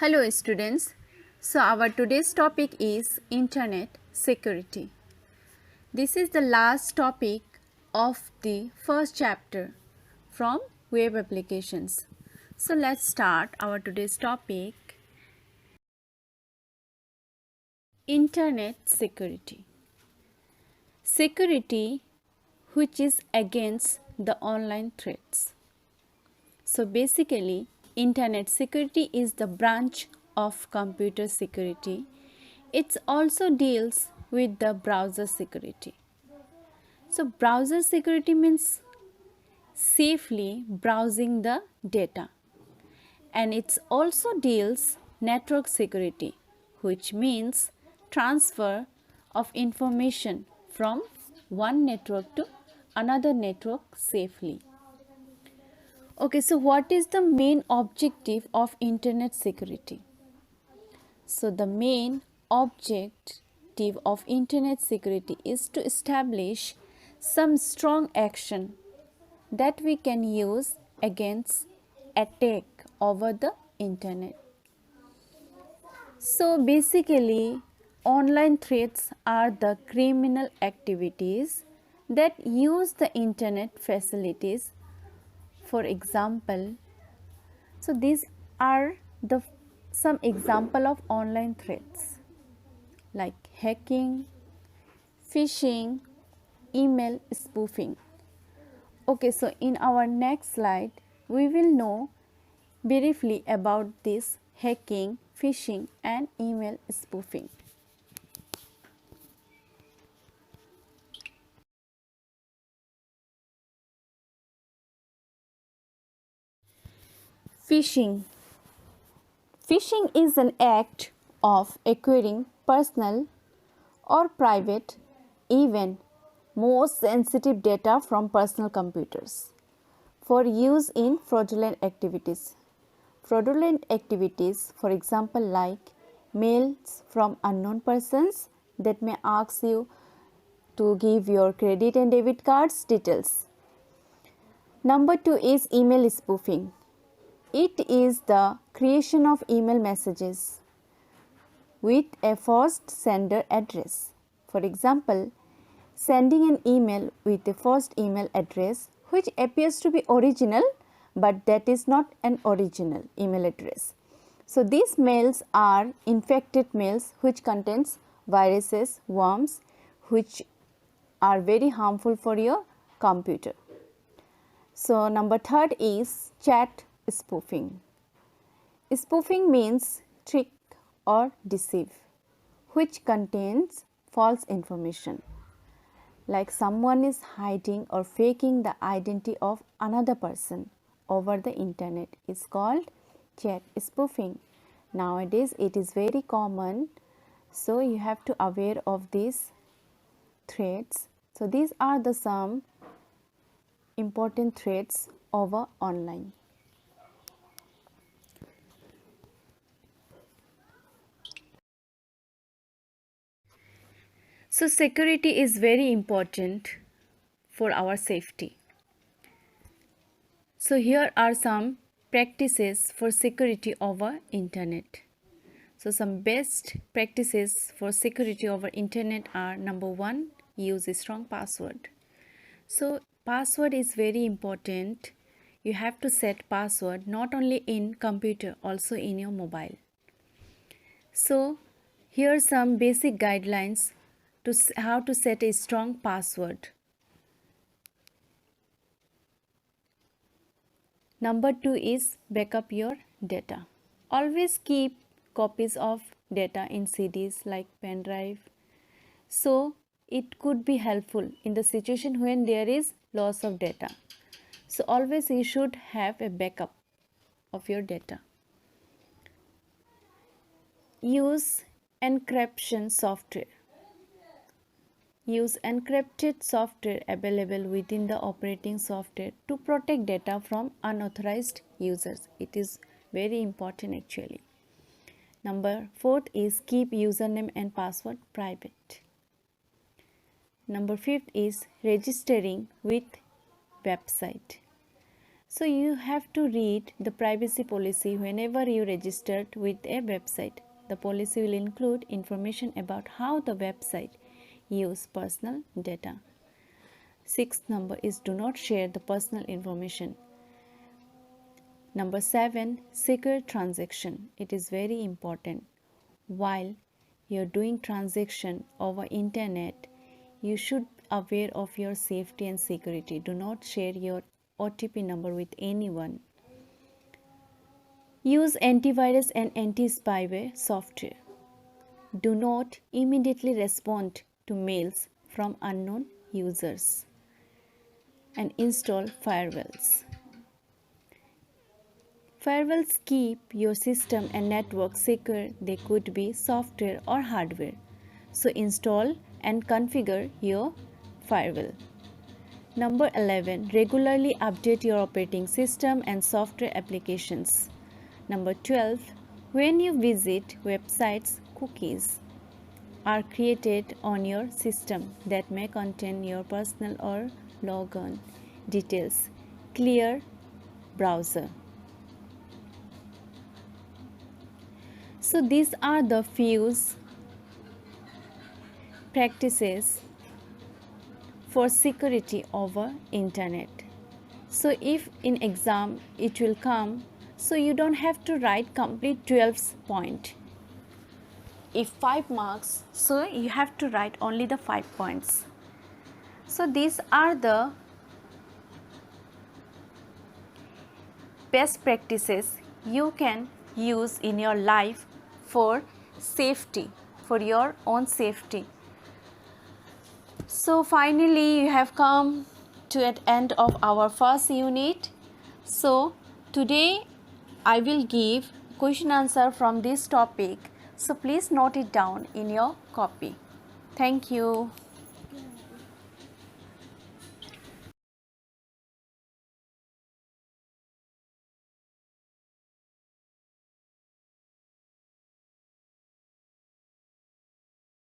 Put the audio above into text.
Hello students. So our today's topic is internet security. This is the last topic of the first chapter from web applications. So let's start our today's topic, internet security. Security which is against the online threats. So basically, internet security is the branch of computer security. It also deals with the browser security. So browser security means safely browsing the data, and it also deals network security, which means transfer of information from one network to another network safely. Okay, so what is the main objective of internet security? So the main objective of internet security is to establish some strong action that we can use against attack over the internet. So basically, online threats are the criminal activities that use the internet facilities. For example, so these are the some example of online threats like hacking, phishing, email spoofing. Okay, so in our next slide, we will know briefly about this hacking, phishing and email spoofing. Phishing. Phishing is an act of acquiring personal or private, even most sensitive data from personal computers for use in fraudulent activities. Fraudulent activities, for example, like mails from unknown persons that may ask you to give your credit and debit cards details. Number 2 is email spoofing. It is the creation of email messages with a first sender address. For example, sending an email with a first email address which appears to be original, but that is not an original email address. So these mails are infected mails which contains viruses, worms, which are very harmful for your computer. So number 3 is chat spoofing. Spoofing means trick or deceive, which contains false information. Like someone is hiding or faking the identity of another person over the internet is called chat spoofing. Nowadays it is very common, so you have to aware of these threats. So these are the some important threats over online. So security is very important for our safety. So here are some practices for security over internet. So some best practices for security over internet are: number 1, use a strong password. So password is very important. You have to set password not only in computer, also in your mobile. So here are some basic guidelines to how to set a strong password. Number 2 is backup your data. Always keep copies of data in CDs like pen drive. So it could be helpful in the situation when there is loss of data. So always you should have a backup of your data. Use encryption software. Use encrypted software available within the operating software to protect data from unauthorized users. It is very important actually. Number 4 is keep username and password private. Number 5 is registering with website. So you have to read the privacy policy whenever you registered with a website. The policy will include information about how the website use personal data. Sixth number is do not share the personal information. Number 7, secure transaction. It is very important. While you're doing transaction over internet, you should aware of your safety and security. Do not share your OTP number with anyone. Use antivirus and anti-spyware software. Do not immediately respond to mails from unknown users. And install firewalls. Firewalls keep your system and network secure. They could be software or hardware. So install and configure your firewall. Number 11. Regularly update your operating system and software applications. Number 12. When you visit websites, cookies are created on your system that may contain your personal or login details. Clear browser. So these are the few practices for security over internet. So if in exam it will come, so you don't have to write complete 12 point. If 5 marks, so you have to write only the 5 points. So these are the best practices you can use in your life for safety, for your own safety. So finally you have come to an end of our first unit. So today I will give question answer from this topic. So please note it down in your copy. Thank you.